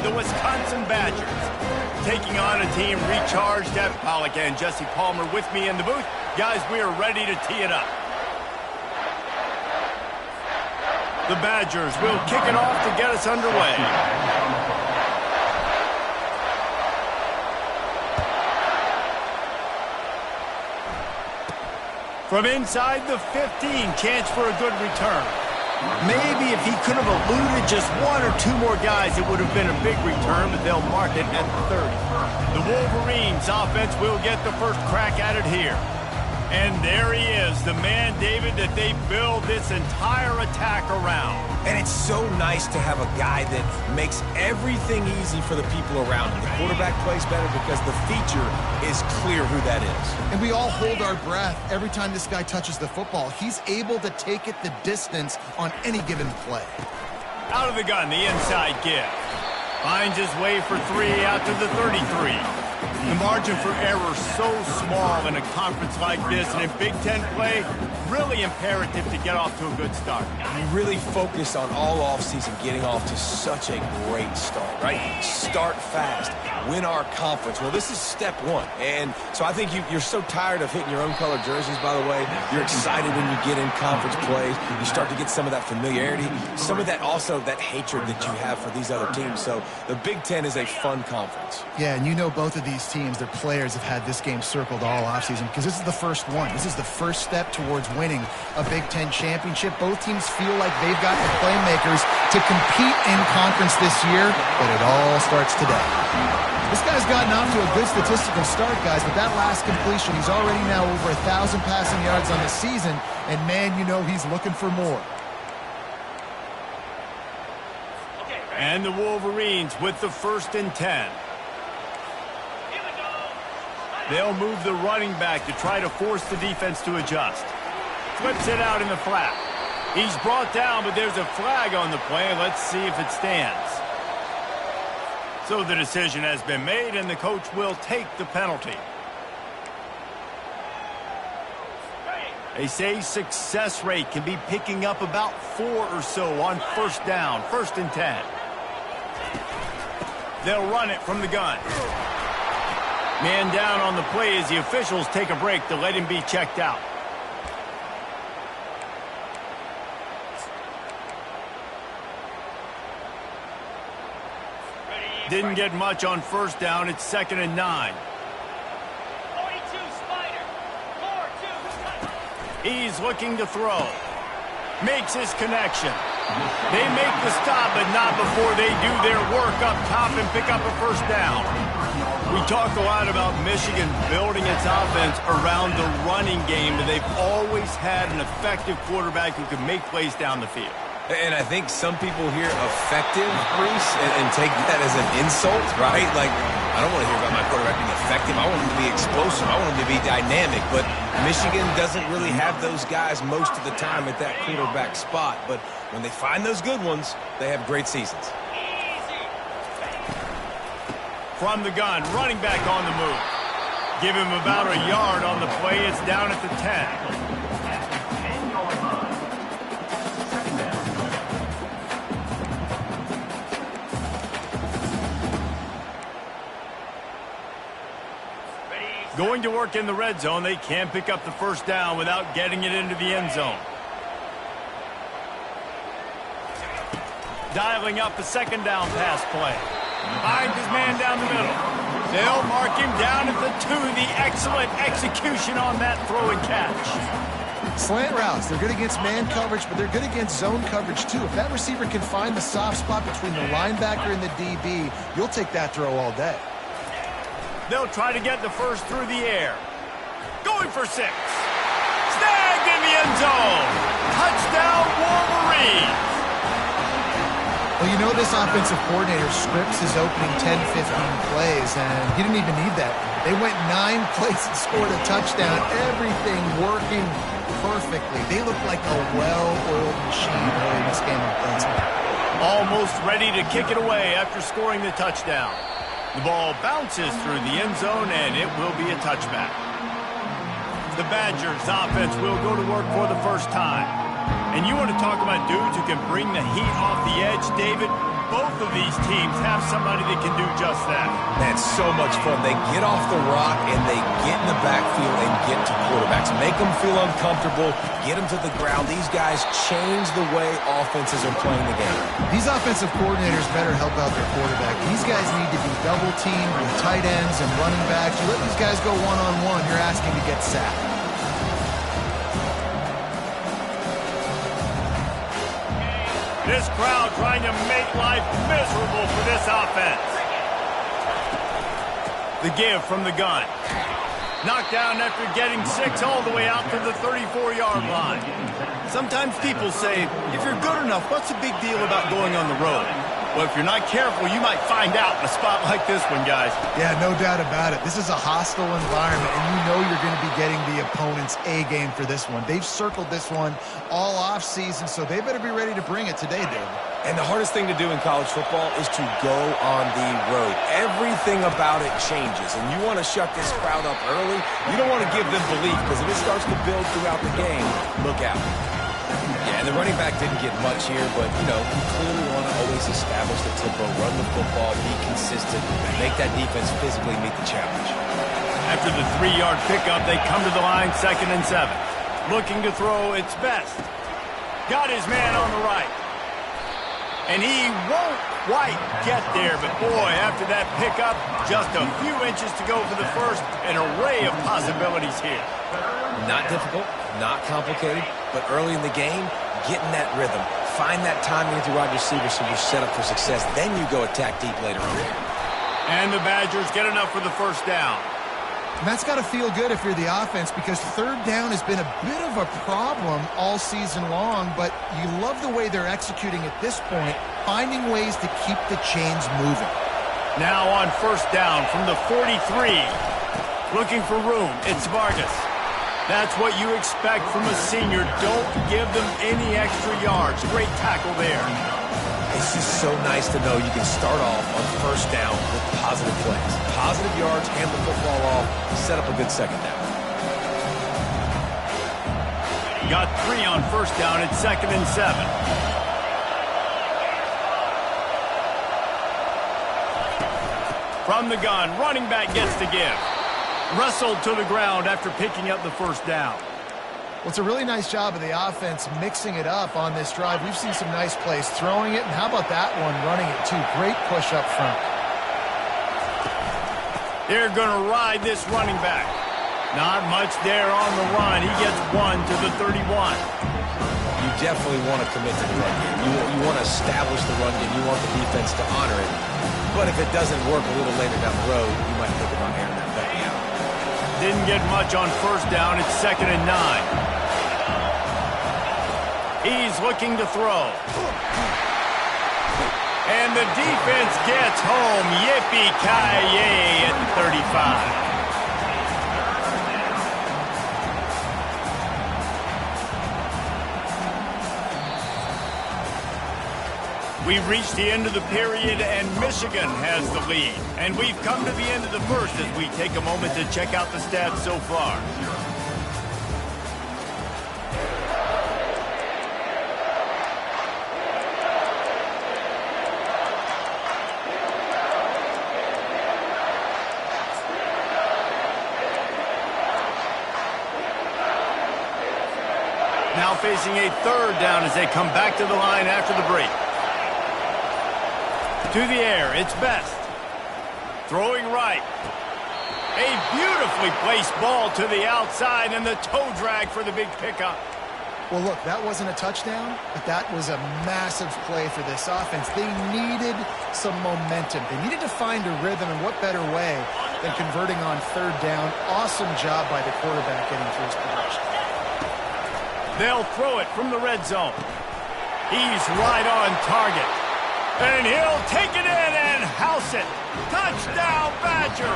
the Wisconsin Badgers, taking on a team recharged. At Pollock and Jesse Palmer with me in the booth. Guys, we are ready to tee it up. The Badgers will kick it off to get us underway. From inside the 15, chance for a good return. Maybe if he could have eluded just one or two more guys, it would have been a big return, but they'll mark it at the 30. The Wolverines offense will get the first crack at it here. And there he is, the man, David, that they build this entire attack around. And it's so nice to have a guy that makes everything easy for the people around him. The quarterback plays better because the feature is clear who that is. And we all hold our breath every time this guy touches the football. He's able to take it the distance on any given play. Out of the gun, the inside give. Finds his way for 3 out to the 33. The margin for error so small in a conference like this, and in Big Ten play, really imperative to get off to a good start. We really focus on all offseason getting off to such a great start, right? Start fast, win our conference. Well, this is step one. And so I think you're so tired of hitting your own color jerseys, by the way. You're excited when you get in conference plays. You start to get some of that familiarity, some of that also that hatred that you have for these other teams. So the Big Ten is a fun conference. Yeah, and you know both of these teams, their players have had this game circled all offseason because this is the first one. This is the first step towards winning a Big Ten championship. Both teams feel like they've got the playmakers to compete in conference this year, but it all starts today. This guy's gotten off to a good statistical start, guys, but that last completion, he's already now over 1,000 passing yards on the season, and man, you know he's looking for more. And the Wolverines with the 1st and 10. They'll move the running back to try to force the defense to adjust. Flips it out in the flat. He's brought down, but there's a flag on the play. Let's see if it stands. So the decision has been made, and the coach will take the penalty. They say success rate can be picking up about 4 or so on 1st down, 1st and 10. They'll run it from the gun. Man down on the play as the officials take a break to let him be checked out. Didn't get much on 1st down. It's 2nd and 9. 42 Spider. 4-2. He's looking to throw. Makes his connection. They make the stop, but not before they do their work up top and pick up a 1st down. We talked a lot about Michigan building its offense around the running game, but they've always had an effective quarterback who can make plays down the field. And I think some people hear effective, Bruce, and take that as an insult, right? Like, I don't want to hear about my quarterback being effective. I want him to be explosive. I want him to be dynamic. But Michigan doesn't really have those guys most of the time at that quarterback spot. But when they find those good ones, they have great seasons. From the gun, running back on the move. Give him about a yard on the play. It's down at the 10. Going to work in the red zone. They can't pick up the 1st down without getting it into the end zone. Dialing up a 2nd down pass play. Finds his man down the middle. They'll mark him down at the 2. The excellent execution on that throw and catch. Slant routes, they're good against man coverage, but they're good against zone coverage too. If that receiver can find the soft spot between the linebacker and the DB, you'll take that throw all day. They'll try to get the 1st through the air. Going for 6. Snagged in the end zone. Touchdown, Wolverines. Well, you know this offensive coordinator scripts his opening 10, 15 plays, and he didn't even need that. They went 9 plays and scored a touchdown. Everything working perfectly. They look like a well-oiled machine early in this game offensively. Almost ready to kick it away after scoring the touchdown. The ball bounces through the end zone, and it will be a touchback. The Badgers offense will go to work for the 1st time. And you want to talk about dudes who can bring the heat off the edge, David? both of these teams have somebody that can do just that. Man, so much fun. They get off the rock and they get in the backfield and get to quarterbacks. Make them feel uncomfortable, get them to the ground. These guys change the way offenses are playing the game. These offensive coordinators better help out their quarterback. These guys need to be double-teamed with tight ends and running backs. You let these guys go one-on-one, you're asking to get sacked. This crowd trying to make life miserable for this offense. The give from the gun. Knocked down after getting 6 all the way out to the 34-yard line. Sometimes people say, if you're good enough, what's the big deal about going on the road? Well, if you're not careful, you might find out in a spot like this one, guys. Yeah, no doubt about it. This is a hostile environment, and you know you're going to be getting the opponent's A-game for this one. They've circled this one all off-season, so they better be ready to bring it today, David. And the hardest thing to do in college football is to go on the road. Everything about it changes, and you want to shut this crowd up early. You don't want to give them belief, because if it starts to build throughout the game, look out. Yeah, and the running back didn't get much here, but, you know, you clearly want to always establish the tempo, run the football, be consistent, make that defense physically meet the challenge. After the 3-yard pickup, they come to the line, 2nd and 7. Looking to throw its best. Got his man on the right. And he won't quite get there, but boy, after that pickup, just a few inches to go for the first. An array of possibilities here. Not difficult, not complicated, but early in the game, get in that rhythm. Find that timing with your wide receiver so you're set up for success. Then you go attack deep later on. And the Badgers get enough for the first down. And that's got to feel good if you're the offense, because 3rd down has been a bit of a problem all season long, but you love the way they're executing at this point, finding ways to keep the chains moving. Now on 1st down from the 43. Looking for room, it's Vargas. That's what you expect from a senior. Don't give them any extra yards. Great tackle there. It's just so nice to know you can start off on 1st down with positive plays. Positive yards, hand the football off, set up a good 2nd down. Got 3 on 1st down at 2nd and 7. From the gun, running back gets to give. Wrestled to the ground after picking up the 1st down. Well, it's a really nice job of the offense mixing it up on this drive. We've seen some nice plays throwing it, and how about that one running it too? Great push up front. They're going to ride this running back. Not much there on the run. He gets 1 to the 31. You definitely want to commit to the run game. You want to establish the run game. You want the defense to honor it. But if it doesn't work a little later down the road, you might think about airing that back out. Didn't get much on 1st down. It's 2nd and 9. He's looking to throw. And the defense gets home. Yippee-ki-yay at the 35. We've reached the end of the period, and Michigan has the lead. And we've come to the end of the first as we take a moment to check out the stats so far. Now facing a 3rd down as they come back to the line after the break. To the air, it's Best. Throwing right. A beautifully placed ball to the outside, and the toe drag for the big pickup. Well, look, that wasn't a touchdown, but that was a massive play for this offense. They needed some momentum. They needed to find a rhythm, and what better way than converting on 3rd down. Awesome job by the quarterback getting through his progression. They'll throw it from the red zone. He's right on target. And he'll take it in and house it. Touchdown, Badger.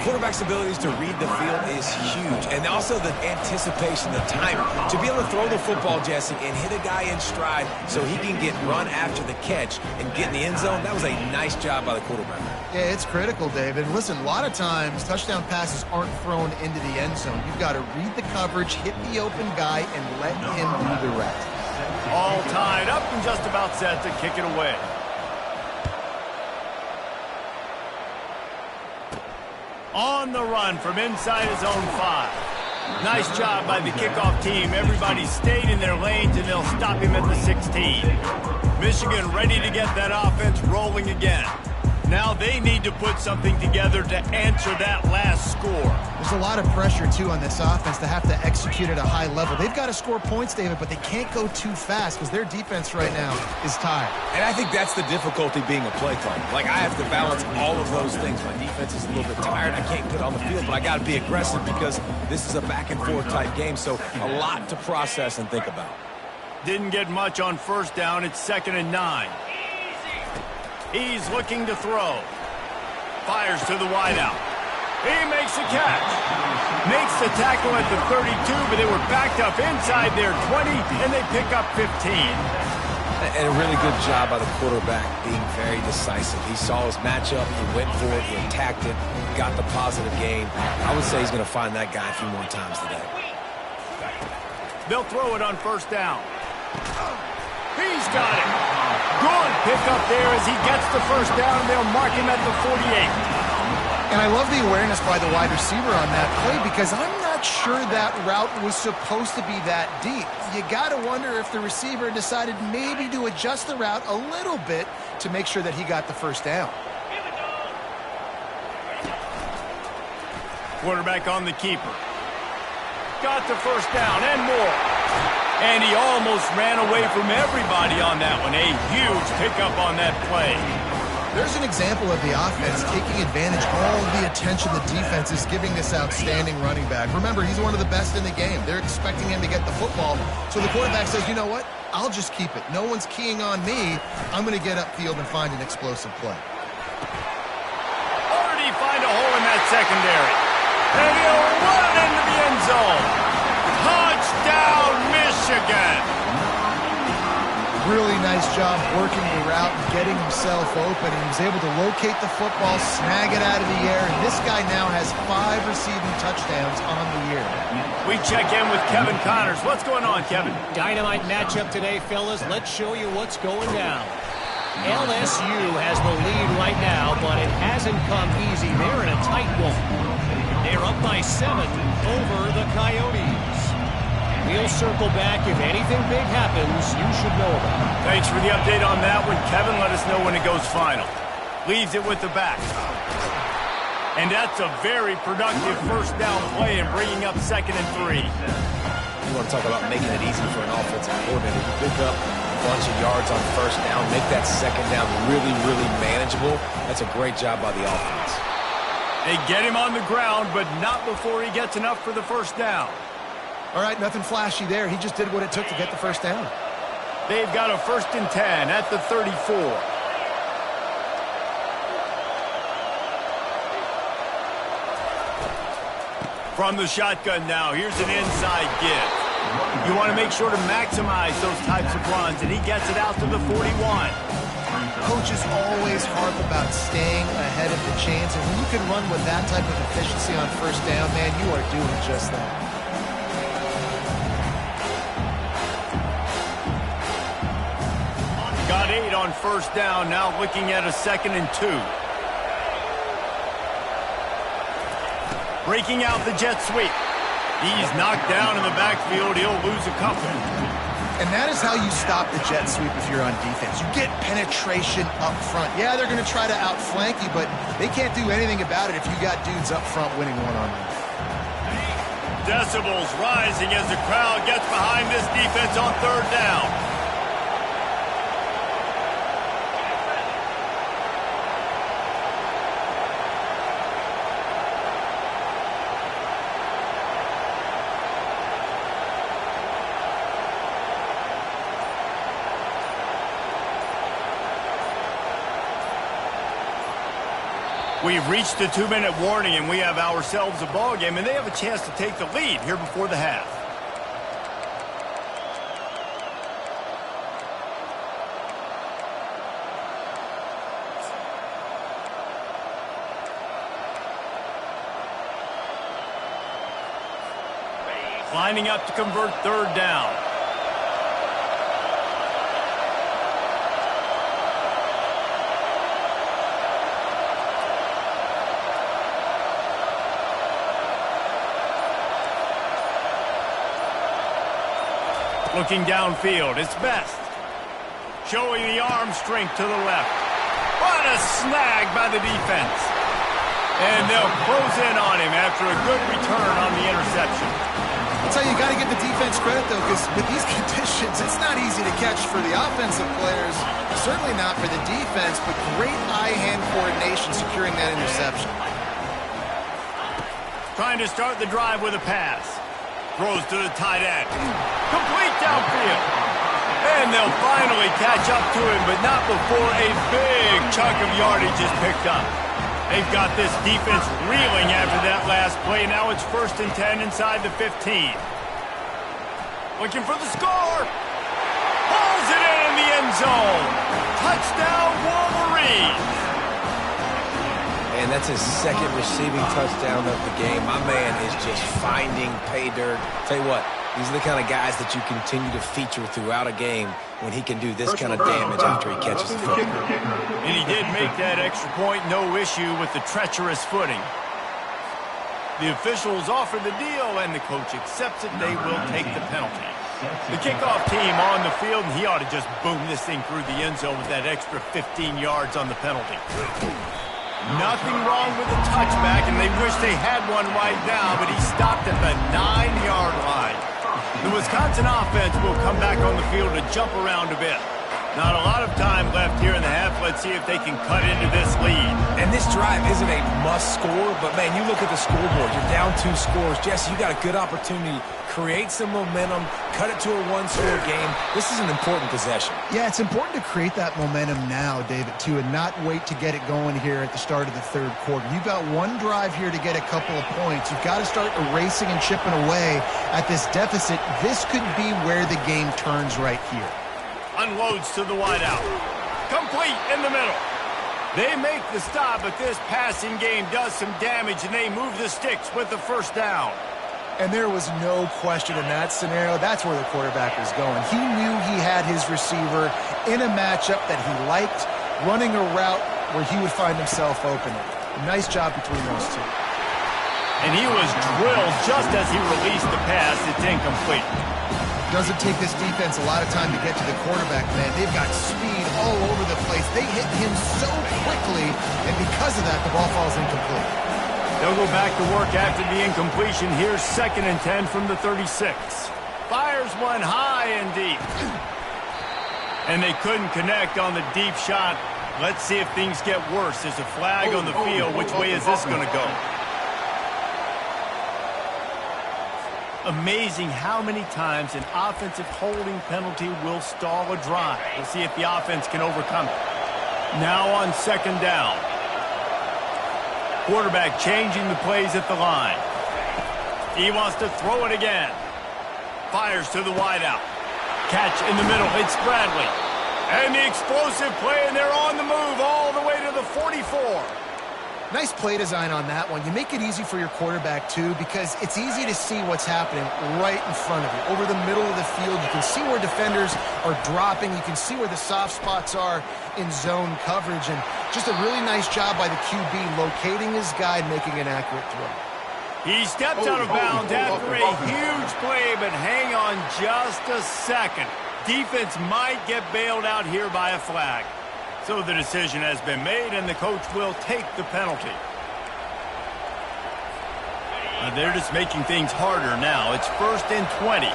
Quarterback's abilities to read the field is huge. And also the anticipation, the timing. To be able to throw the football, Jesse, and hit a guy in stride so he can get run after the catch and get in the end zone, that was a nice job by the quarterback. Yeah, it's critical, David. And listen, a lot of times touchdown passes aren't thrown into the end zone. You've got to read the coverage, hit the open guy, and let him do the rest. All tied up and just about set to kick it away. On the run from inside his own 5. Nice job by the kickoff team. Everybody stayed in their lanes, and they'll stop him at the 16. Michigan ready to get that offense rolling again. Now they need to put something together to answer that last score. There's a lot of pressure, too, on this offense to have to execute at a high level. They've got to score points, David, but they can't go too fast because their defense right now is tired. And I think that's the difficulty being a play caller. Like, I have to balance all of those things. My defense is a little bit tired. I can't get on the field, but I got to be aggressive because this is a back-and-forth type game, so a lot to process and think about. Didn't get much on first down. It's 2nd and 9. He's looking to throw. Fires to the wideout. He makes the catch. Makes the tackle at the 32, but they were backed up inside their 20, and they pick up 15. And a really good job by the quarterback being very decisive. He saw his matchup, he went for it, he attacked it, got the positive gain. I would say he's going to find that guy a few more times today. They'll throw it on first down. He's got it. Good pick up there as he gets the first down, and they'll mark him at the 48. And I love the awareness by the wide receiver on that play because I'm not sure that route was supposed to be that deep. You got to wonder if the receiver decided maybe to adjust the route a little bit to make sure that he got the first down. Quarterback on the keeper. Got the first down and more. And he almost ran away from everybody on that one. A huge pickup on that play. There's an example of the offense taking advantage of all the attention the defense is giving this outstanding running back. Remember, he's one of the best in the game. They're expecting him to get the football. So the quarterback says, you know what? I'll just keep it. No one's keying on me. I'm going to get upfield and find an explosive play. Already find a hole in that secondary. And he'll run it into the end zone. Touchdown, Michigan. Really nice job working the route and getting himself open. He was able to locate the football, snag it out of the air, and this guy now has 5 receiving touchdowns on the year. We check in with Kevin Connors. What's going on, Kevin? Dynamite matchup today, fellas. Let's show you what's going down. LSU has the lead right now, but it hasn't come easy. They're in a tight one. They're up by 7 over the Coyotes. We'll circle back. If anything big happens, you should know about it. Thanks for the update on that one. Kevin, let us know when it goes final. Leaves it with the back. And that's a very productive first down play and bringing up 2nd and 3. You want to talk about making it easy for an offensive coordinator. You pick up a bunch of yards on first down, make that second down really, really manageable. That's a great job by the offense. They get him on the ground, but not before he gets enough for the first down. All right, nothing flashy there. He just did what it took to get the first down. They've got a 1st and 10 at the 34. From the shotgun now, here's an inside give. You want to make sure to maximize those types of runs, and he gets it out to the 41. Coaches always harp about staying ahead of the chains, and when you can run with that type of efficiency on first down, man, you are doing just that. Got 8 on first down, now looking at a 2nd and 2. Breaking out the jet sweep. He's knocked down in the backfield. He'll lose a couple. And that is how you stop the jet sweep if you're on defense. You get penetration up front. Yeah, they're going to try to outflank you, but they can't do anything about it if you got dudes up front winning one-on-one. Decibels rising as the crowd gets behind this defense on 3rd down. We've reached the 2-minute warning, and we have ourselves a ball game, and they have a chance to take the lead here before the half. Lining up to convert 3rd down. Looking downfield, it's Best. Showing the arm strength to the left. What a snag by the defense. And they'll close in on him after a good return on the interception. I'll tell you, you got to give the defense credit, though, because with these conditions, it's not easy to catch for the offensive players. Certainly not for the defense, but great eye-hand coordination securing that interception. Trying to start the drive with a pass. Throws to the tight end. Complete downfield. And they'll finally catch up to him, but not before a big chunk of yardage is picked up. They've got this defense reeling after that last play. Now it's 1st and 10 inside the 15. Looking for the score. Pulls it in the end zone. Touchdown, Wolverines. And that's his second receiving touchdown of the game. My man is just finding pay dirt. Tell you what, these are the kind of guys that you continue to feature throughout a game when he can do this kind of damage after he catches the football. And he did make that extra point, no issue with the treacherous footing. The officials offer the deal, and the coach accepts it. They will take the penalty. The kickoff team on the field, and he ought to just boom this thing through the end zone with that extra 15 yards on the penalty. Nothing wrong with the touchback, and they wish they had one right now, but he stopped at the 9-yard line. The Wisconsin offense will come back on the field to jump around a bit. Not a lot of time left here in the half. Let's see if they can cut into this lead. And this drive isn't a must score, but, man, you look at the scoreboard. You're down 2 scores. Jesse, you got a good opportunity. Create some momentum. Cut it to a 1-score game. This is an important possession. Yeah, it's important to create that momentum now, David, too, and not wait to get it going here at the start of the 3rd quarter. You've got one drive here to get a couple of points. You've got to start erasing and chipping away at this deficit. This could be where the game turns right here. Unloads to the wideout. Complete in the middle. They make the stop, but this passing game does some damage, and they move the sticks with the 1st down. And there was no question in that scenario. That's where the quarterback was going. He knew he had his receiver in a matchup that he liked, running a route where he would find himself open. Nice job between those two. And he was drilled just as he released the pass. It's incomplete. Doesn't take this defense a lot of time to get to the quarterback, man. They've got speed all over the place. They hit him so quickly, and because of that, the ball falls incomplete. They'll go back to work after the incompletion. Here's 2nd and 10 from the 36. Fires one high and deep. And they couldn't connect on the deep shot. Let's see if things get worse. There's a flag on the field. Which way is this going to go? Amazing how many times an offensive holding penalty will stall a drive. We'll see if the offense can overcome it. Now on 2nd down. Quarterback changing the plays at the line. He wants to throw it again. Fires to the wideout. Catch in the middle. It's Bradley. And the explosive play, and they're on the move all the way to the 44. Nice play design on that one. You make it easy for your quarterback, too, because it's easy to see what's happening right in front of you. Over the middle of the field, you can see where defenders are dropping. You can see where the soft spots are in zone coverage. And just a really nice job by the QB locating his guy and making an accurate throw. He steps out of bounds after a huge play, but hang on just a second. Defense might get bailed out here by a flag. So the decision has been made, and the coach will take the penalty. They're just making things harder now. It's 1st and 20.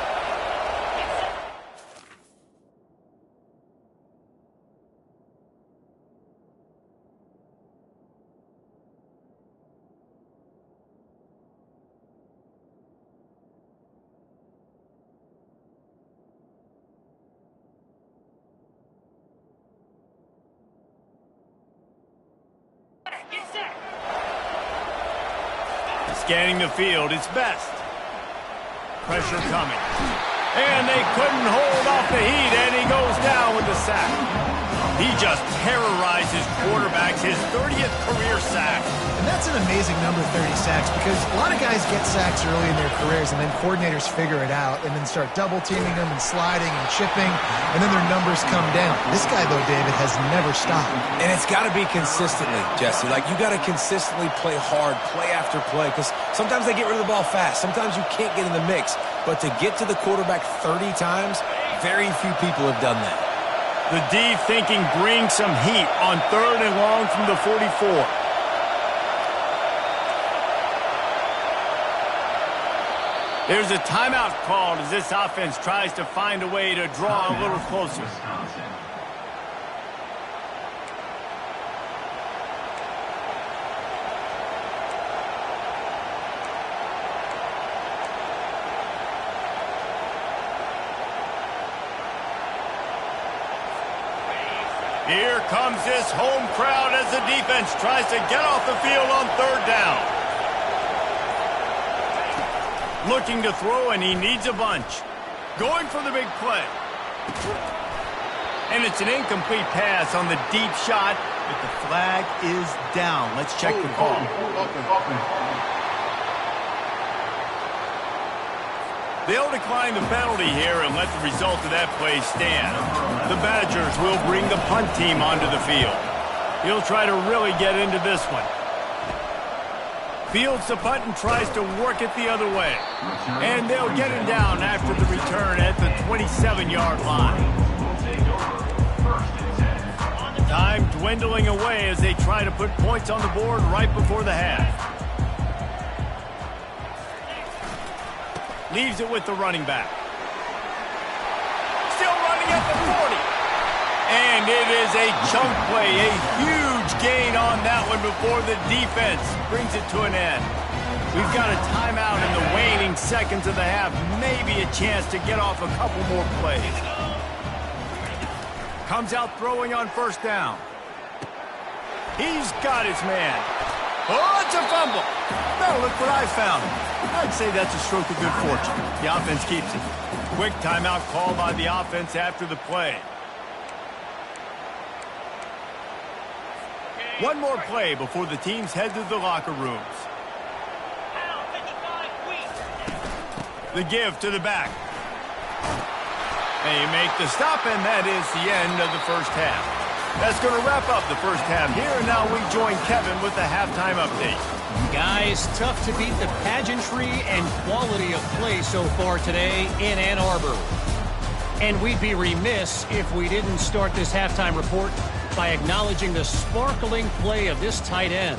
Scanning the field, it's Best. Pressure coming. And they couldn't hold off the heat, and he goes down with the sack. He just terrorizes quarterbacks, his 30th career sack. And that's an amazing number, 30 sacks, because a lot of guys get sacks early in their careers, and then coordinators figure it out and then start double-teaming them and sliding and chipping, and then their numbers come down. This guy, though, David, has never stopped. And it's got to be consistently, Jesse. Like, you got to consistently play hard, play after play, because sometimes they get rid of the ball fast. Sometimes you can't get in the mix. But to get to the quarterback 30 times, very few people have done that. The D thinking bring some heat on 3rd and long from the 44. There's a timeout called as this offense tries to find a way to draw a little closer. Here comes this home crowd as the defense tries to get off the field on 3rd down. Looking to throw, and he needs a bunch. Going for the big play. And it's an incomplete pass on the deep shot, but the flag is down. Let's check the call. They'll decline the penalty here and let the result of that play stand. The Badgers will bring the punt team onto the field. He'll try to really get into this one. Fields the punt and tries to work it the other way. And they'll get him down after the return at the 27-yard line. Time dwindling away as they try to put points on the board right before the half. Leaves it with the running back. Still running at the 40. And it is a chunk play, a huge gain on that one before the defense brings it to an end. We've got a timeout in the waning seconds of the half. Maybe a chance to get off a couple more plays. Comes out throwing on 1st down. He's got his man. Oh, it's a fumble. Now look what I found. I'd say that's a stroke of good fortune. The offense keeps it. Quick timeout call by the offense after the play. One more play before the teams head to the locker rooms. The give to the back. They make the stop, and that is the end of the first half. That's going to wrap up the first half here, and now we join Kevin with the halftime update. Guys, tough to beat the pageantry and quality of play so far today in Ann Arbor. And we'd be remiss if we didn't start this halftime report by acknowledging the sparkling play of this tight end.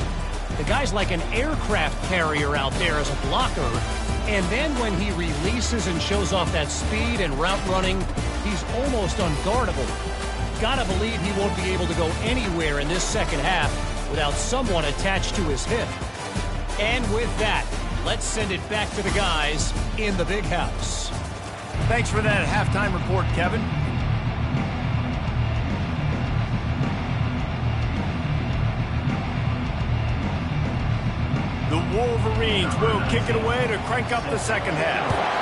The guy's like an aircraft carrier out there as a blocker, and then when he releases and shows off that speed and route running, he's almost unguardable. Gotta believe he won't be able to go anywhere in this second half without someone attached to his hip. And with that, let's send it back to the guys in the big house. Thanks for that halftime report, Kevin. The Wolverines will kick it away to crank up the second half.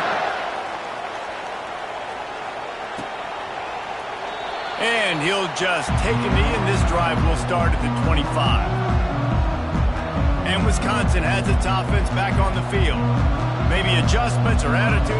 And he'll just take a knee, and this drive will start at the 25. And Wisconsin has its offense back on the field. Maybe adjustments or attitude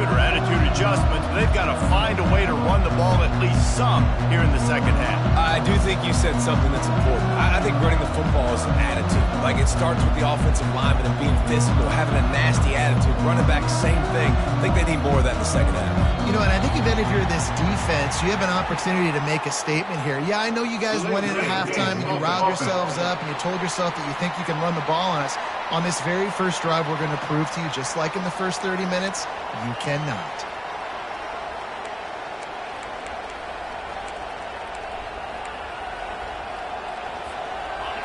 adjustments, but they've got to find a way to run the ball at least some here in the second half. I do think you said something that's important. I think running the football is an attitude. Like, it starts with the offensive lineman and being physical, having a nasty attitude. Running back, same thing. I think they need more of that in the second half. You know, and I think even if you're this defense, you have an opportunity to make a statement here. Yeah, I know you guys went in at halftime and you riled yourselves up and you told yourself that you think you can run the ball on us. On this very first drive, we're going to prove to you, just like in the first 30 minutes, you cannot.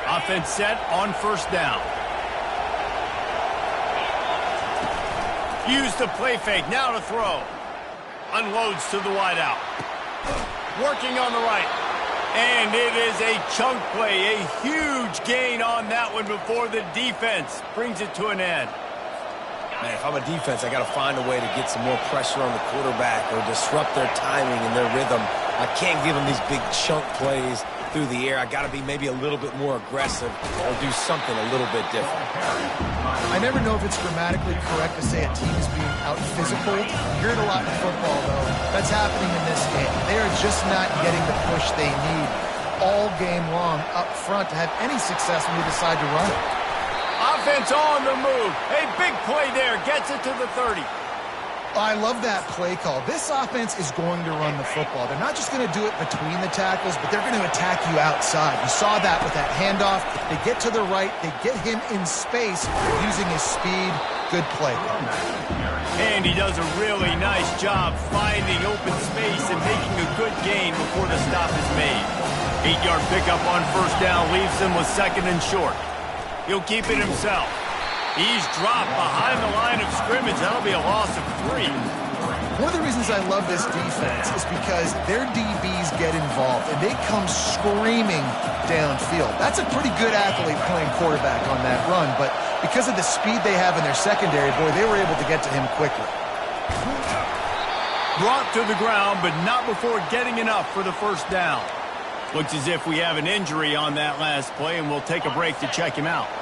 Offense set on 1st down. Use the play fake, now to throw. Unloads to the wideout. Working on the right. And it is a chunk play, a huge gain on that one before the defense brings it to an end. Man, if I'm a defense, I got to find a way to get some more pressure on the quarterback or disrupt their timing and their rhythm. I can't give them these big chunk plays through the air. I got to be maybe a little bit more aggressive or do something a little bit different. I never know if it's grammatically correct to say a team is being out-physical. You hear it a lot in football, though. That's happening in this game. They are just not getting the push they need all game long up front to have any success when they decide to run it. Offense on the move. A big play there. Gets it to the 30. I love that play call. This offense is going to run the football. They're not just going to do it between the tackles, but they're going to attack you outside. You saw that with that handoff. They get to the right. They get him in space using his speed. Good play. And he does a really nice job finding open space and making a good gain before the stop is made. 8-yard pickup on first down leaves him with second and short. He'll keep it himself. He's dropped behind the line of scrimmage. That'll be a loss of 3. One of the reasons I love this defense is because their DBs get involved, and they come screaming downfield. That's a pretty good athlete playing quarterback on that run, but because of the speed they have in their secondary, boy, they were able to get to him quickly. Brought to the ground, but not before getting enough for the first down. Looks as if we have an injury on that last play, and we'll take a break to check him out.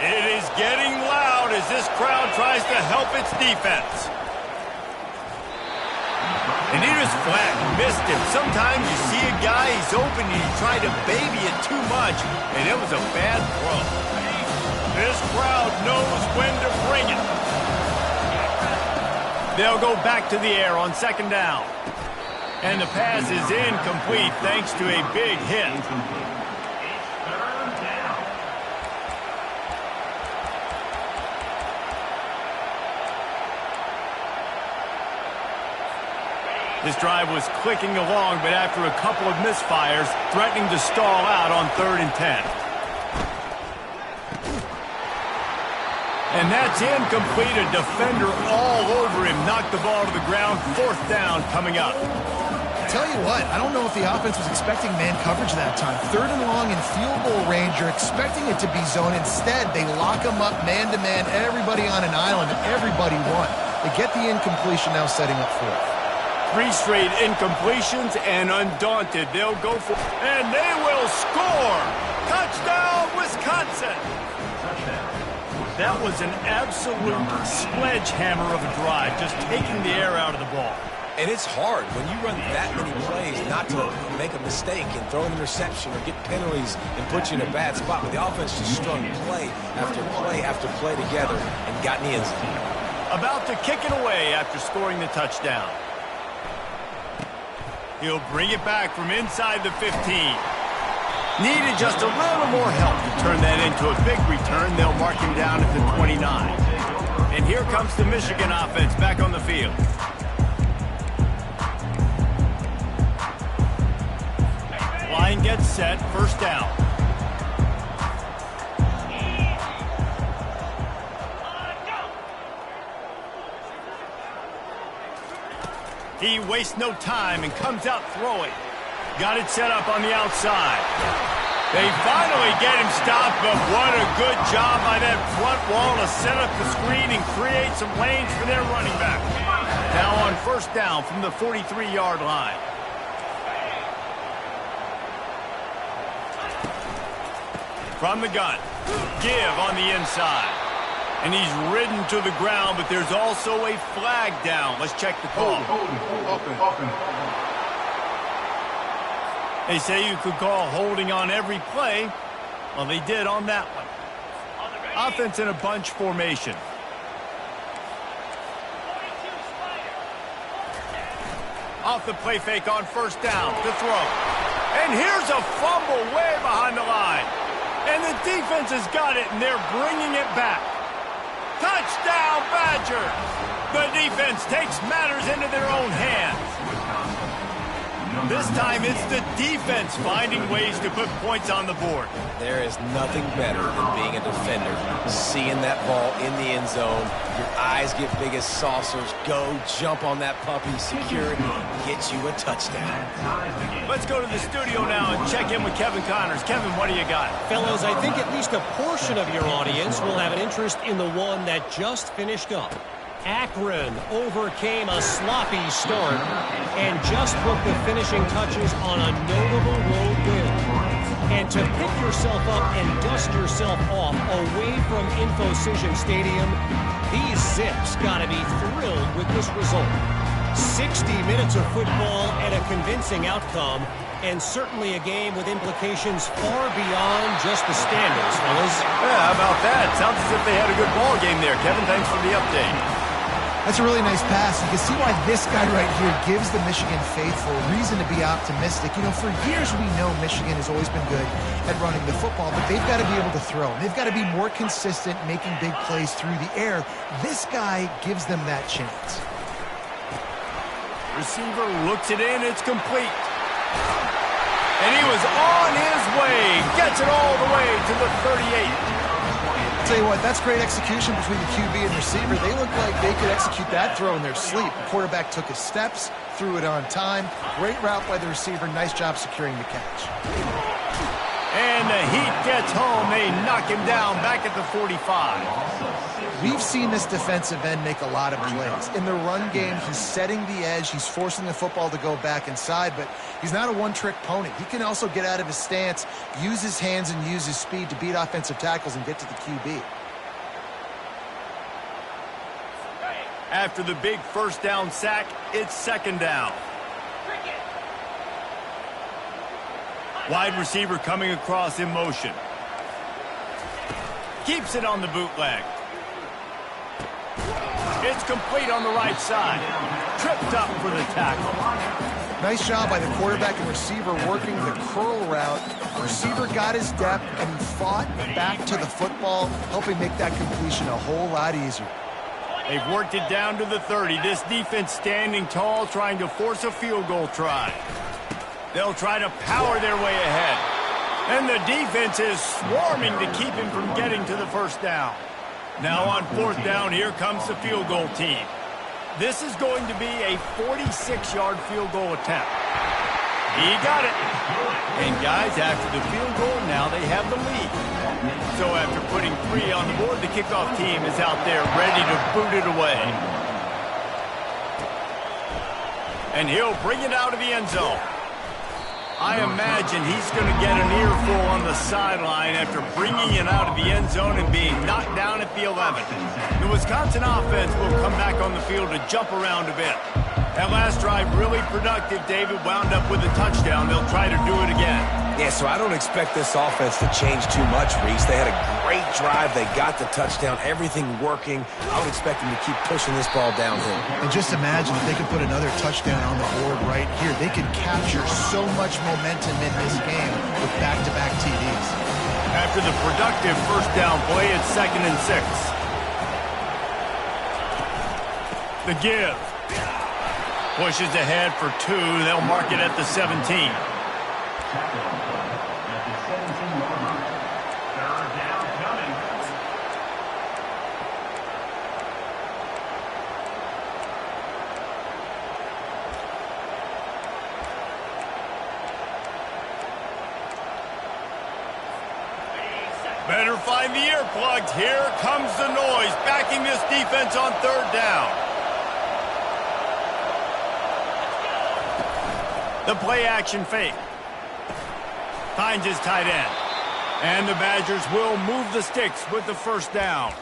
It is getting loud as this crowd tries to help its defense. And he just flat missed him. Sometimes you see a guy, he's open, and you try to baby it too much, and it was a bad throw. This crowd knows when to bring it. They'll go back to the air on second down. And the pass is incomplete thanks to a big hit. This drive was clicking along, but after a couple of misfires, threatening to stall out on 3rd and 10. And that's incomplete. A defender all over him. Knocked the ball to the ground. 4th down coming up. Tell you what, I don't know if the offense was expecting man coverage that time. 3rd and long in field goal range. You're expecting it to be zone. Instead, they lock them up man-to-man, everybody on an island, and everybody won. They get the incompletion now setting up 4th. 3 straight incompletions, and undaunted, they'll go for it. And they will score! Touchdown, Wisconsin! That was an absolute sledgehammer of a drive, just taking the air out of the ball. And it's hard when you run that many plays not to make a mistake and throw an interception or get penalties and put you in a bad spot. But the offense just strung play after play after play together and got in the end zone. About to kick it away after scoring the touchdown. He'll bring it back from inside the 15. Needed just a little more help to turn that into a big return. They'll mark him down at the 29. And here comes the Michigan offense back on the field. Line gets set, first down. He wastes no time and comes out throwing. Got it set up on the outside. They finally get him stopped, but what a good job by that front wall to set up the screen and create some lanes for their running back. Now on first down from the 43-yard line. From the gun. Give on the inside. And he's ridden to the ground, but there's also a flag down. Let's check the call. They say you could call holding on every play. Well, they did on that one. Offense in a bunch formation. Off the play fake on first down to throw. And here's a fumble way behind the line. And the defense has got it, and they're bringing it back. Touchdown, Badgers! The defense takes matters into their own hands. This time it's the defense finding ways to put points on the board. There is nothing better than being a defender. Seeing that ball in the end zone, your eyes get big as saucers. Go jump on that puppy, secure it, get you a touchdown. Let's go to the studio now and check in with Kevin Connors. Kevin, what do you got? Fellows, I think at least a portion of your audience will have an interest in the one that just finished up. Akron overcame a sloppy start and just put the finishing touches on a notable road win. And to pick yourself up and dust yourself off away from InfoCision Stadium, these Zips got to be thrilled with this result. 60 minutes of football and a convincing outcome, and certainly a game with implications far beyond just the standings, fellas. Yeah, how about that? Sounds as if they had a good ball game there. Kevin, thanks for the update. That's a really nice pass. You can see why this guy right here gives the Michigan faithful reason to be optimistic. You know, for years we know Michigan has always been good at running the football, but they've got to be able to throw. They've got to be more consistent making big plays through the air. This guy gives them that chance. Receiver looks it in. It's complete. And he was on his way. Gets it all the way to the 38. Tell you what, that's great execution between the QB and receiver. They look like they could execute that throw in their sleep. The quarterback took his steps, threw it on time. Great route by the receiver. Nice job securing the catch. And the heat gets home. They knock him down back at the 45. We've seen this defensive end make a lot of plays. In the run game, he's setting the edge. He's forcing the football to go back inside, but he's not a one-trick pony. He can also get out of his stance, use his hands, and use his speed to beat offensive tackles and get to the QB. After the big first down sack, it's second down. Wide receiver coming across in motion. Keeps it on the bootleg. It's complete on the right side. Tripped up for the tackle. Nice job by the quarterback and receiver working the curl route. The receiver got his depth, and he fought back to the football, helping make that completion a whole lot easier. They've worked it down to the 30. This defense standing tall, trying to force a field goal try. They'll try to power their way ahead. And the defense is swarming to keep him from getting to the first down. Now on fourth down, here comes the field goal team. This is going to be a 46-yard field goal attempt. He got it. And guys, after the field goal, now they have the lead. So after putting 3 on the board, the kickoff team is out there ready to boot it away. And he'll bring it out of the end zone. I imagine he's going to get an earful on the sideline after bringing it out of the end zone and being knocked down at the 11. The Wisconsin offense will come back on the field to jump around a bit. That last drive really productive. David wound up with a touchdown. They'll try to do it again. Yeah, so I don't expect this offense to change too much, Reese. They had a great drive. They got the touchdown. Everything working. I would expect them to keep pushing this ball downhill. And just imagine if they could put another touchdown on the board right here. They could capture so much momentum in this game with back-to-back TDs. After the productive first down play, it's 2nd and 6. The give. Pushes ahead for 2. They'll mark it at the 17. Better find the earplugs. Here comes the noise, backing this defense on 3rd down. The play action fake. Finds his tight end. And the Badgers will move the sticks with the first down.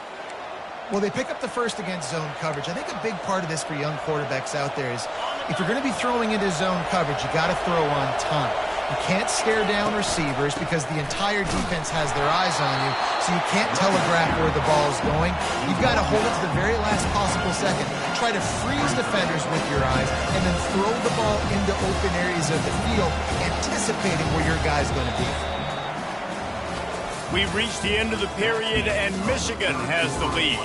Well, they pick up the first against zone coverage. I think a big part of this for young quarterbacks out there is if you're going to be throwing into zone coverage, you got to throw on time. You can't stare down receivers because the entire defense has their eyes on you, so you can't telegraph where the ball is going. You've got to hold it to the very last possible second. Try to freeze defenders with your eyes, and then throw the ball into open areas of the field, anticipating where your guy's going to be. We've reached the end of the period, and Michigan has the lead.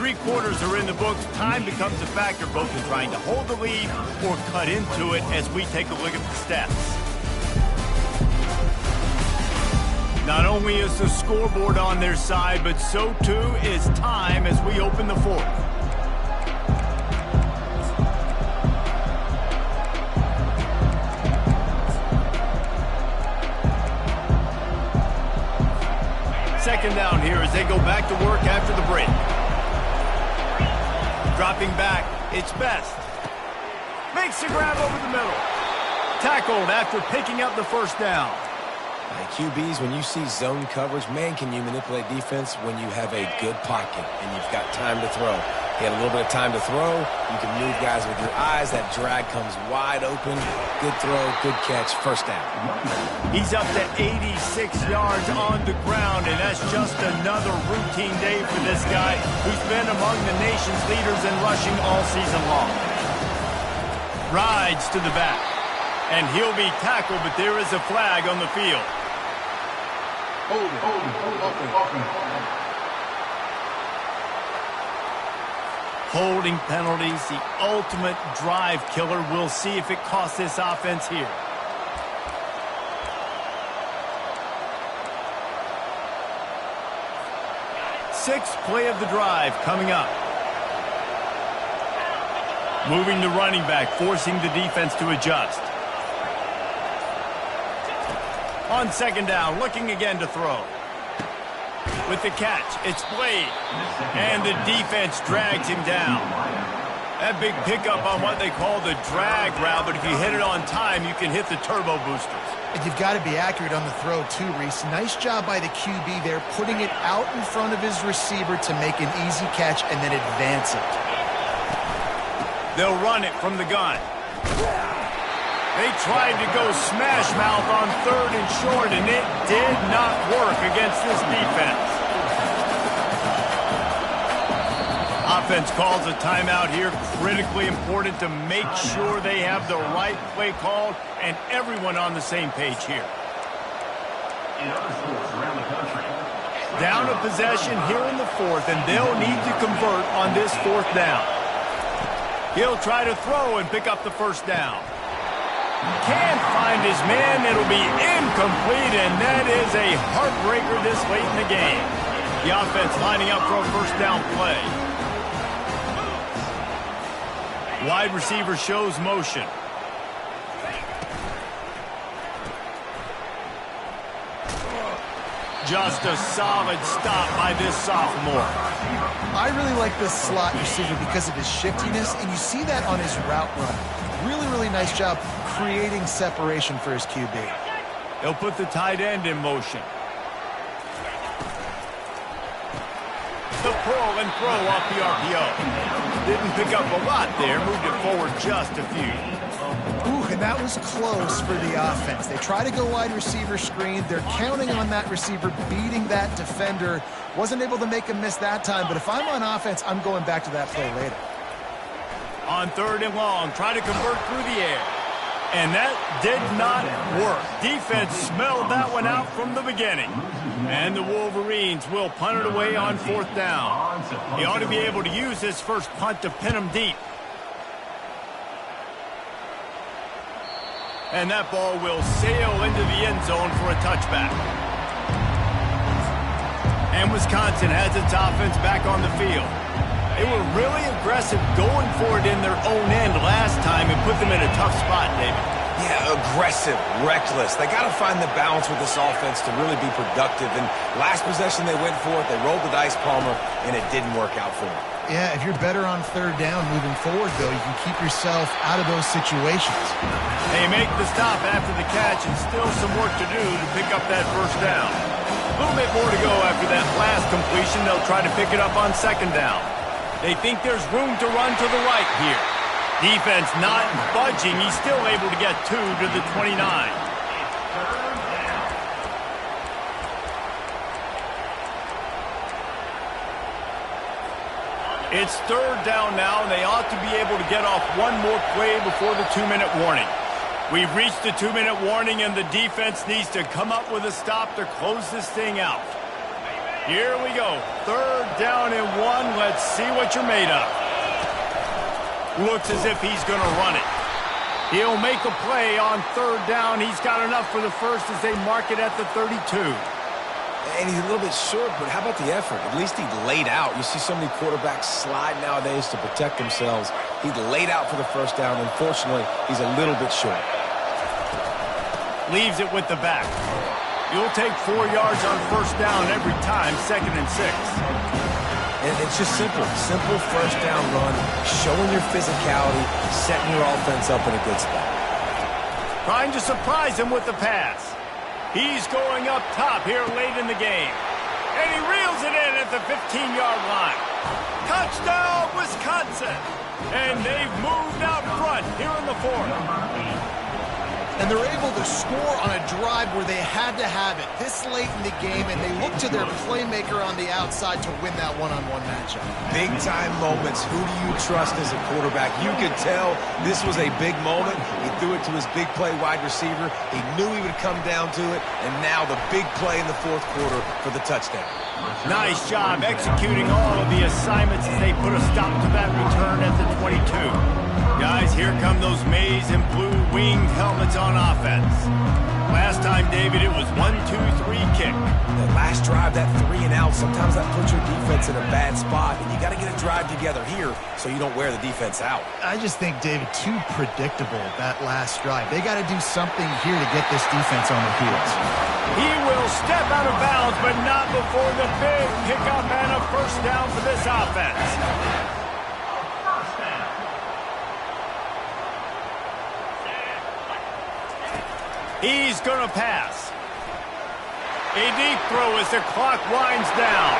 3 quarters are in the books. Time becomes a factor, both in trying to hold the lead or cut into it as we take a look at the stats. Not only is the scoreboard on their side, but so too is time as we open the 4th. Second down here as they go back to work after the break. Dropping back, it's Best. Makes the grab over the middle. Tackled after picking up the first down. QBs, when you see zone coverage, man, can you manipulate defense when you have a good pocket and you've got time to throw. He had a little bit of time to throw. You can move guys with your eyes. That drag comes wide open. Good throw, good catch, first down. He's up to 86 yards on the ground, and that's just another routine day for this guy who's been among the nation's leaders in rushing all season long. Rides to the back, and he'll be tackled, but there is a flag on the field. Holding penalties, the ultimate drive killer. We'll see if it costs this offense here. Sixth play of the drive coming up. Moving the running back, forcing the defense to adjust. On second down, looking again to throw. With the catch, it's Blade. And the defense drags him down. That big pickup on what they call the drag route, but if you hit it on time, you can hit the turbo boosters. And you've got to be accurate on the throw too, Reese. Nice job by the QB there, putting it out in front of his receiver to make an easy catch and then advance it. They'll run it from the gun. They tried to go smash mouth on third and short, and it did not work against this defense. Offense calls a timeout here. Critically important to make sure they have the right play called and everyone on the same page here. Down a possession here in the fourth, and they'll need to convert on this fourth down. He'll try to throw and pick up the first down. Can't find his man. It'll be incomplete, and that is a heartbreaker this late in the game. The offense lining up for a first down play. Wide receiver shows motion. Just a solid stop by this sophomore. I really like this slot receiver because of his shiftiness, and you see that on his route run. Really, really nice job creating separation for his QB. They'll put the tight end in motion. The pull and throw off the RPO. Didn't pick up a lot there, moved it forward just a few. Ooh, and that was close for the offense. They try to go wide receiver screen. They're counting on that receiver beating that defender. Wasn't able to make him miss that time, but if I'm on offense, I'm going back to that play later. On third and long, try to convert through the air. And that did not work. Defense smelled that one out from the beginning. And the Wolverines will punt it away on fourth down. He ought to be able to use this first punt to pin him deep. And that ball will sail into the end zone for a touchback. And Wisconsin has its offense back on the field. They were really aggressive going for it in their own end last time and put them in a tough spot, David. Yeah, aggressive, reckless. They got to find the balance with this offense to really be productive. And last possession they went for it. They rolled the dice, Palmer, and it didn't work out for them. Yeah, if you're better on third down moving forward, though, you can keep yourself out of those situations. They make the stop after the catch and still some work to do to pick up that first down. A little bit more to go after that last completion. They'll try to pick it up on second down. They think there's room to run to the right here. Defense not budging. He's still able to get 2 to the 29. It's third down now, and they ought to be able to get off one more play before the 2-minute warning. We've reached the 2-minute warning, and the defense needs to come up with a stop to close this thing out. Here we go. Third down and 1. Let's see what you're made of. Looks as if he's going to run it. He'll make a play on third down. He's got enough for the first as they mark it at the 32. And he's a little bit short, but how about the effort? At least he laid out. You see so many quarterbacks slide nowadays to protect themselves. He laid out for the first down. Unfortunately, he's a little bit short. Leaves it with the back. You'll take 4 yards on first down every time, 2nd and 6. And it's just simple. Simple first down run, showing your physicality, setting your offense up in a good spot. Trying to surprise him with the pass. He's going up top here late in the game. And he reels it in at the 15-yard line. Touchdown, Wisconsin! And they've moved out front here in the fourth. And they're able to score on a drive where they had to have it this late in the game, and they look to their playmaker on the outside to win that one-on-one matchup. Big-time moments. Who do you trust as a quarterback? You could tell this was a big moment. He threw it to his big play wide receiver. He knew he would come down to it, and now the big play in the fourth quarter for the touchdown. Nice job executing all of the assignments as they put a stop to that return at the 22. Guys, here come those maize and blue winged helmets on offense. Last time, David, it was 1-2-3 kick. That last drive, that 3 and out, sometimes that puts your defense in a bad spot, and you got to get a drive together here so you don't wear the defense out. I just think, David, too predictable, that last drive. They got to do something here to get this defense on their heels. He will step out of bounds, but not before the big pickup and a first down for this offense. He's going to pass. A deep throw as the clock winds down.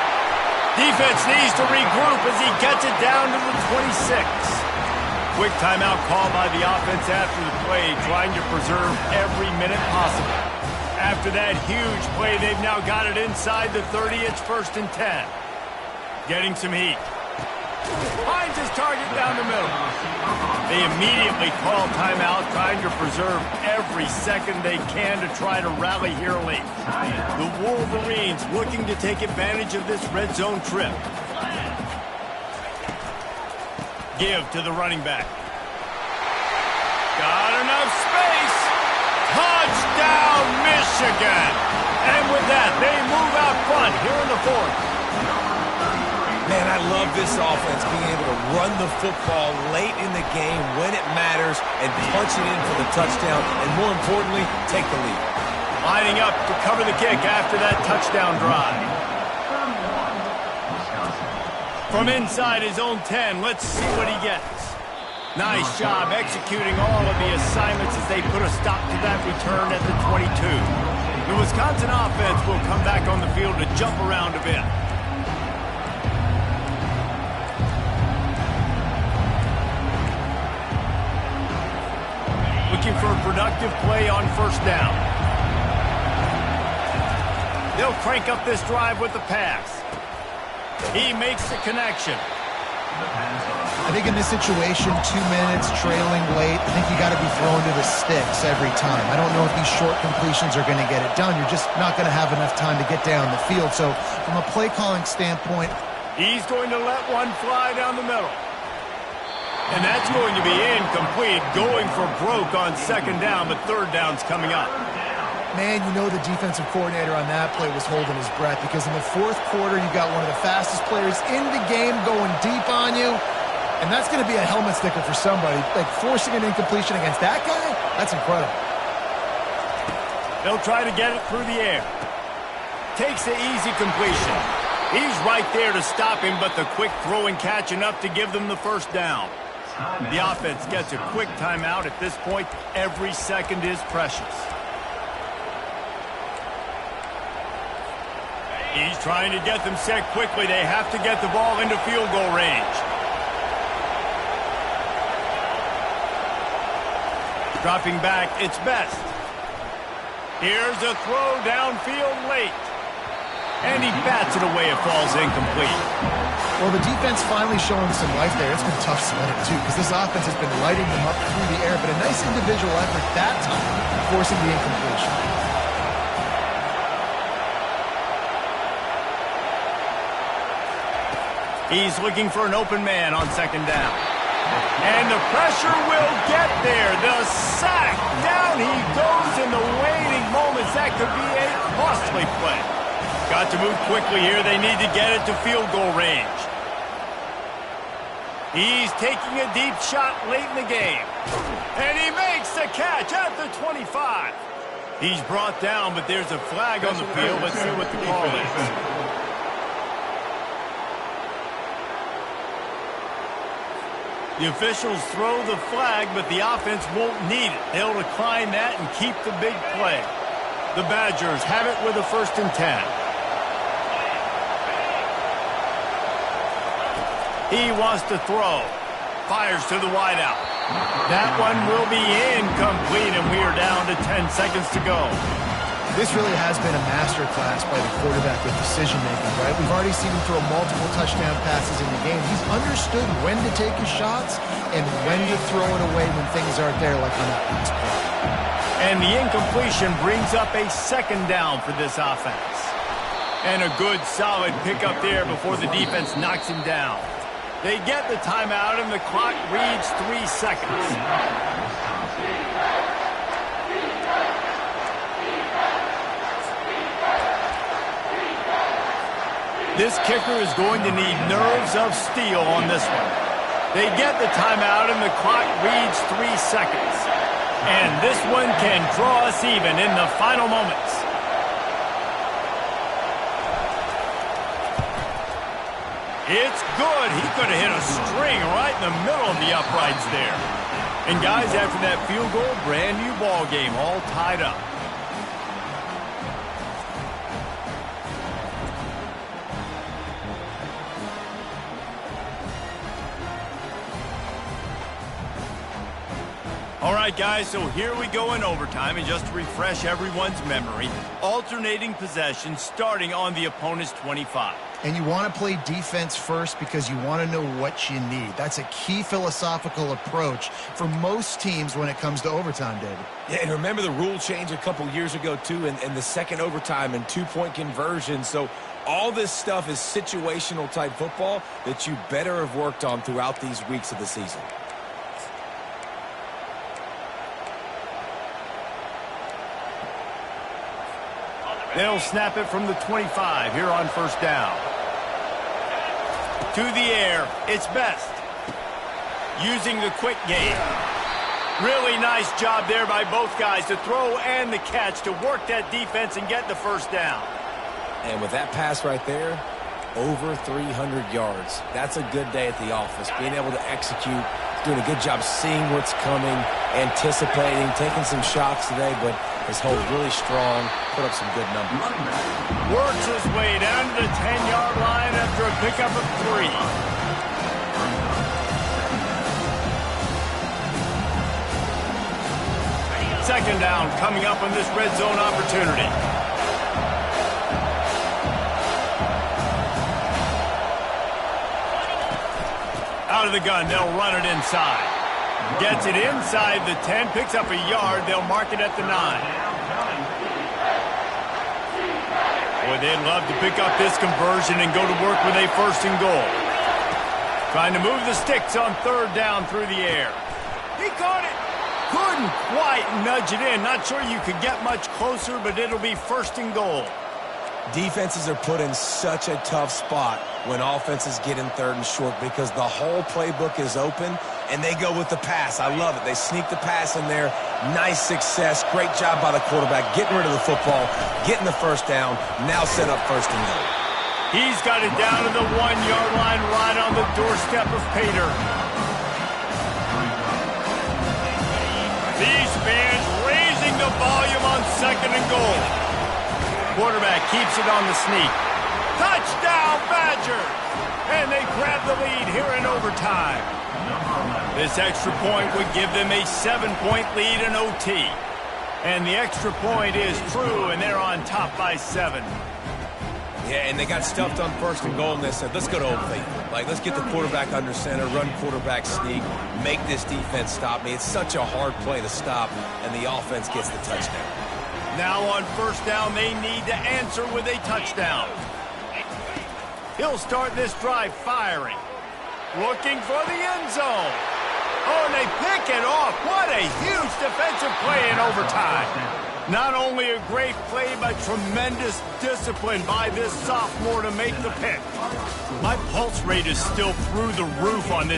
Defense needs to regroup as he gets it down to the 26. Quick timeout call by the offense after the play, trying to preserve every minute possible. After that huge play, they've now got it inside the 30. It's 1st and 10. Getting some heat. Finds his target down the middle. They immediately call timeout, trying to preserve every second they can to try to rally here late. The Wolverines looking to take advantage of this red zone trip. Give to the running back. Got enough space. Touchdown, Michigan! And with that, they move out front here in the fourth. Man, I love this offense, being able to run the football late in the game when it matters and punch it in for the touchdown, and more importantly, take the lead. Lining up to cover the kick after that touchdown drive. From inside his own 10, let's see what he gets. Nice job executing all of the assignments as they put a stop to that return at the 22. The Wisconsin offense will come back on the field to jump around a bit. Looking for a productive play on 1st down. They'll crank up this drive with the pass. He makes the connection. I think in this situation, 2 minutes, trailing late, I think you got to be thrown to the sticks every time. I don't know if these short completions are going to get it done. You're just not going to have enough time to get down the field. So from a play calling standpoint, he's going to let one fly down the middle. And that's going to be incomplete, going for broke on 2nd down, but 3rd down's coming up. Man, you know the defensive coordinator on that play was holding his breath, because in the 4th quarter, you got one of the fastest players in the game going deep on you, and that's going to be a helmet sticker for somebody. Like, forcing an incompletion against that guy, that's incredible. They'll try to get it through the air. Takes the easy completion. He's right there to stop him, but the quick throw and catch enough to give them the 1st down. The offense gets a quick timeout. At this point, every second is precious. He's trying to get them set quickly. They have to get the ball into field goal range. Dropping back, it's Best. Here's a throw downfield late. And he bats it away. It falls incomplete. Well, the defense finally showing some life there. It's been tough sledding, too, because this offense has been lighting them up through the air, but a nice individual effort that time, forcing the incompletion. He's looking for an open man on 2nd down. And the pressure will get there. The sack. Down he goes in the waiting moments. That could be a costly play. Got to move quickly here. They need to get it to field goal range. He's taking a deep shot late in the game. And he makes the catch at the 25. He's brought down, but there's a flag on the field. Let's see what the call is. The officials throw the flag, but the offense won't need it. They'll decline that and keep the big play. The Badgers have it with a 1st and 10. He wants to throw. Fires to the wideout. That one will be incomplete, and we are down to 10 seconds to go. This really has been a masterclass by the quarterback with decision-making, right? We've already seen him throw multiple touchdown passes in the game. He's understood when to take his shots and when to throw it away when things aren't there, like on that last play. And the incompletion brings up a second down for this offense. And a good, solid pickup there before the defense knocks him down. They get the timeout, and the clock reads 3 seconds. This kicker is going to need nerves of steel on this one. They get the timeout, and the clock reads 3 seconds. And this one can draw us even in the final moments. It's good. He could have hit a string right in the middle of the uprights there. And guys, after that field goal, brand new ball game, all tied up. All right, guys, so here we go in overtime, and just to refresh everyone's memory, alternating possession starting on the opponent's 25. And you want to play defense first because you want to know what you need. That's a key philosophical approach for most teams when it comes to overtime, David. Yeah, and remember the rule change a couple years ago, too, and the second overtime and two-point conversion. So all this stuff is situational-type football that you better have worked on throughout these weeks of the season. They'll snap it from the 25 here on first down. To the air, it's Best. Using the quick game. Really nice job there by both guys to throw and the catch to work that defense and get the first down. And with that pass right there, over 300 yards. That's a good day at the office. Being able to execute, doing a good job seeing what's coming, anticipating, taking some shots today, but his hold really strong, put up some good numbers. Works his way down to the 10-yard line after a pickup of 3. Second down coming up on this red zone opportunity. Out of the gun, they'll run it inside. Gets it inside the 10, picks up a yard. They'll mark it at the 9. Boy, they'd love to pick up this conversion and go to work with a first and goal. Trying to move the sticks on third down through the air. He caught it. Couldn't quite nudge it in. Not sure you could get much closer, but it'll be first and goal. Defenses are put in such a tough spot when offenses get in third and short because the whole playbook is open and they go with the pass. I love it. They sneak the pass in there. Nice success. Great job by the quarterback getting rid of the football, getting the first down, now set up first and goal. He's got it down to the 1-yard line right on the doorstep of Pater. These fans raising the volume on second and goal. Quarterback keeps it on the sneak. Touchdown, Badgers! And they grab the lead here in overtime. This extra point would give them a 7-point lead in OT. And the extra point is true, and they're on top by 7. Yeah, and they got stuffed on first and goal, and they said, let's go to Old Faithful. Like, let's get the quarterback under center, run quarterback sneak, make this defense stop me. It's such a hard play to stop, and the offense gets the touchdown. Now on first down, they need to answer with a touchdown. He'll start this drive firing. Looking for the end zone. Oh, and they pick it off. What a huge defensive play in overtime. Not only a great play, but tremendous discipline by this sophomore to make the pick. My pulse rate is still through the roof on this.